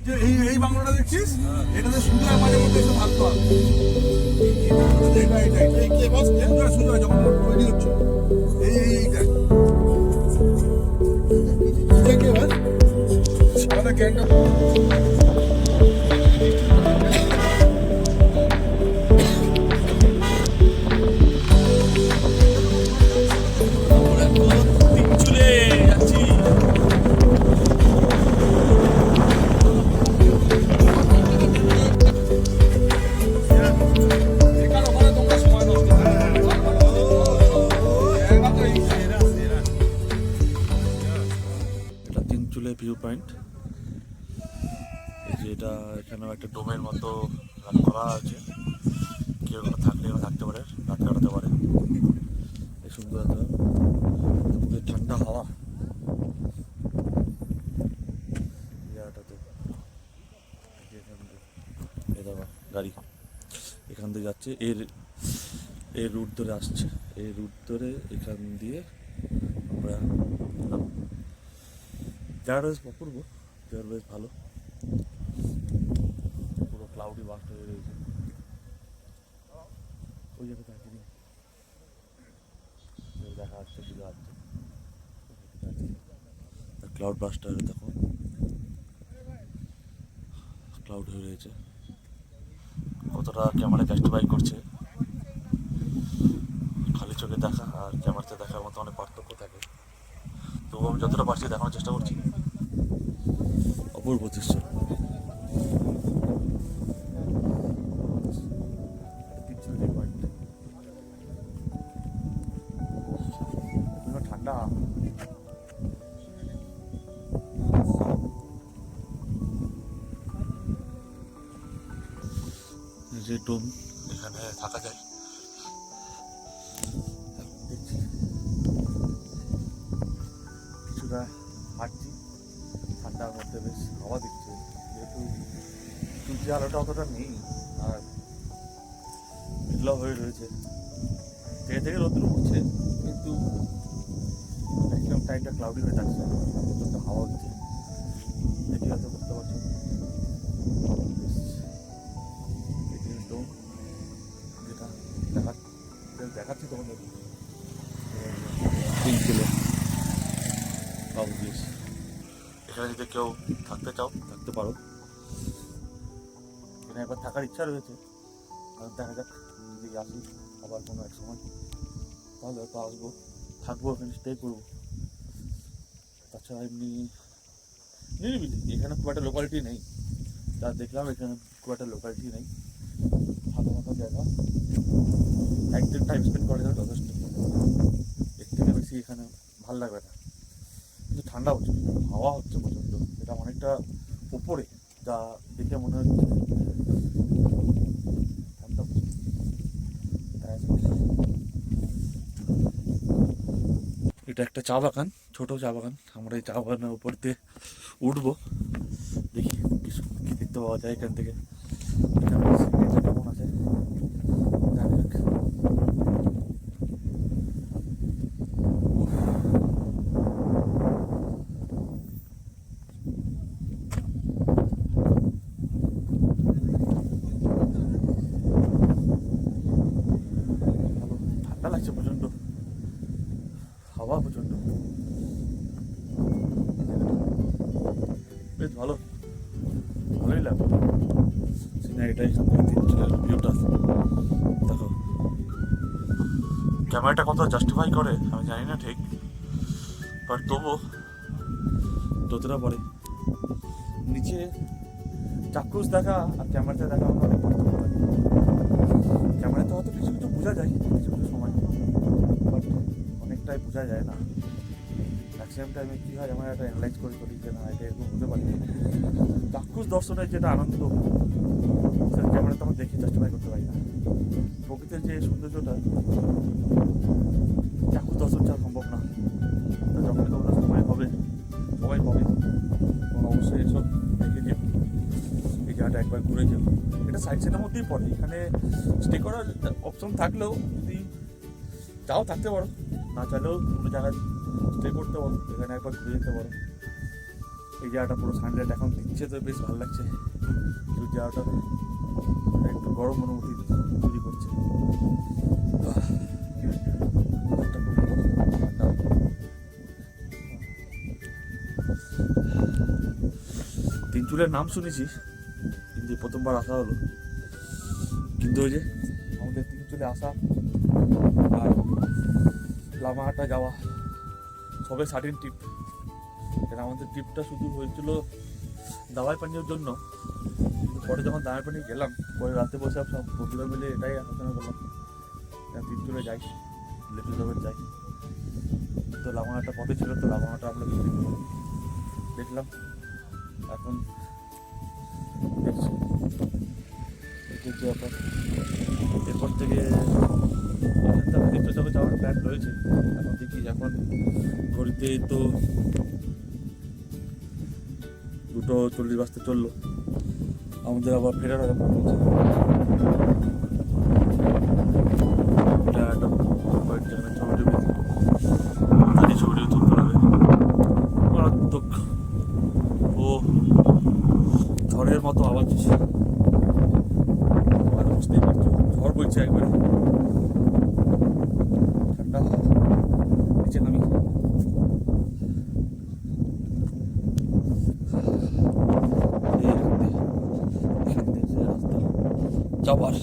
যে এই বাংলাটা দেখছিস, এটাতে সূর্য মাঝে মধ্যে এসে থাকতো আর সূর্য যখন তৈরি হচ্ছে এইটা সারা গ্যাংটা ভিউ পয়েন্ট। এই যে এটা এখানেও একটা ডোমের মতো করা আছে, কেউ কোনো থাকলে এখানে থাকতে পারে, রাত কাটাতে পারে। এই সুন্দরতা, ঠান্ডা হাওয়া জায়গাটাতে। এই দাদা গাড়ি এখান থেকে যাচ্ছে, এর রুট ধরে আসছে, এই রুট ধরে এখান দিয়ে আমরা জায়গাটা বেশ অপূর্ব, জায়গাটা বেশ ভালো, পুরো ক্লাউডি বাস্ট হয়ে রয়েছে। ওই জায়গাতে থাকিনি, দেখা যাচ্ছে শুধু আসছে ক্লাউড বাস্ট হয়ে, দেখো ক্লাউড হয়ে রয়েছে। কতটা ক্যামেরা জাস্টিফাই করছে, খালি চোখে দেখা আর ক্যামেরাতে দেখার মতো অনেক পার্থক্য থাকে, তবু আমি যতটা পারছি দেখানোর চেষ্টা করছি। অপূর্ব দৃশ্য। ঠান্ডা যে ডোম, এখানে থাকা যায়। কিছুটা হাঁটছি ঠান্ডার মধ্যে, বেশ হাওয়া দিচ্ছে, যেহেতু সূর্যের আলোটা অতটা নেই আর মেঘলা হয়ে রয়েছে, থেকে থেকে রোদ্র উঠছে, কিন্তু ম্যাক্সিমাম টাইমটা ক্লাউডি হয়ে থাকছে, প্রচণ্ড হাওয়া হচ্ছে, এটি হয়তো বুঝতে পারছি। এটি ডোম, যেটা দেখাচ্ছি তোমাদের এখানে যদি কেউ থাকতে চাও থাকতে পারো, এখানে একবার থাকার ইচ্ছা রয়েছে, আর দেখা যাক যদি আসি আবার কোনো এক সময়, তাহলে হয়তো আসবো, থাকবো, এখানে স্টে করবো। তাছাড়া এমনি নিরিবিলি, এখানে খুব একটা লোকালিটি নেই, যা দেখলাম এখানে খুব একটা লোকালিটি নেই, ফাঁকা ফাঁকা জায়গা, একদিন টাইম স্পেন্ড করা যায় যথেষ্ট, এর থেকে বেশি এখানে ভালো লাগবে না। কিন্তু ঠান্ডা হচ্ছে, হাওয়া হচ্ছে প্রচণ্ড, এটা অনেকটা উপরে, যা দেখে মনে হচ্ছে ঠান্ডা। এটা একটা চা বাগান, ছোট চা বাগান, আমরা এই চা বাগানের উপর দিয়ে উঠবো, দেখি কি দেখতে পাওয়া যায় এখান থেকে, কেমন আছে। ঠান্ডা লাগছে প্রচণ্ড, হাওয়া প্রচণ্ড, বেশ ভালো, ভালোই লাগবে সিনারিটা। এখান থেকে তিনজনের ভিউটা দেখো, ক্যামেরাটা কত জাস্টিফাই করে আমি জানি না ঠিক, বাট তবু যতটা পারে নিচে চাক্ষুষ দেখা আর ক্যামেরাতে দেখা আমার অনেক পার্থক্য থাকে। ক্যামেরাতে হয়তো কিছু কিছু বোঝা যায় কিছু কিছু সময়, বাট অনেকটাই বোঝা যায় না। ম্যাক্সিমাম টাইমে কী হয়, আমরা একটা অ্যানালাইজ করে করি যে না এটা এরকম হতে পারে, চাক্ষুষ দর্শনের যেটা আনন্দ সেটা ক্যামেরাতে আমরা দেখে জাস্টিফাই করতে পারি না। প্রকৃতির যে সৌন্দর্যটা চাক্ষুষ দর্শন ছাড়া সম্ভব না। তা যখনই তোমাদের সময় হবে সবাই পাবে, তখন অবশ্যই এসব দেখে যেও, এই জায়গাটা একবার ঘুরে যেও। এটা সাইড সিনের মধ্যেই পড়ে, এখানে স্টে করার অপশন থাকলেও যদি চাও থাকতে পারো, না চাইলেও কোনো জায়গায় স্টে করতে পারো, এখানে একবার ঘুরে যেতে পারো। এই জায়গাটা পুরো সানলাইট এখন দিচ্ছে তো বেশ ভালো লাগছে। ওই জায়গাটা একটু গরম অনুভূতি তৈরি করছে। একটা করে ঠান্ডা। তিনচুলের নাম শুনেছি, কিন্তু এই প্রথমবার আসা হলো। কিন্তু ওই যে আমাদের তিনচুলে আসা আর লামাহাটা যাওয়া সবে স্বাধীন ট্রিপ। কারণ আমাদের ট্রিপটা শুধু হয়েছিল দাওয়াই পানির জন্য, কিন্তু পরে যখন দাওয়াই পানি গেলাম, পরে রাতে বসে সব বন্ধুরা মিলে এটাই আলোচনা করলাম তিনচুলে যাই, লেটু যাই। তো লামাহাটা পথে ছিল, তো লামাহাটা আমরা দেখলাম। এখন দেখছি এরপর থেকে তীর্থ জগৎ যাওয়ার প্ল্যান রয়েছে। এখন দেখি, এখন ঘড়িতে তো 2:40 বাজতে চললো, আমাদের আবার ফেরার ব্যাপার রয়েছে। এটা একটা ছবিটি তুলতে হবে। মারাত্মক ও ঝড়ের মতো আওয়াজ হচ্ছে, বুঝতেই পারছো, ঝড় বইছে একবারে। ঠান্ডা নিচে নামি। রাস্তা যাওয়ার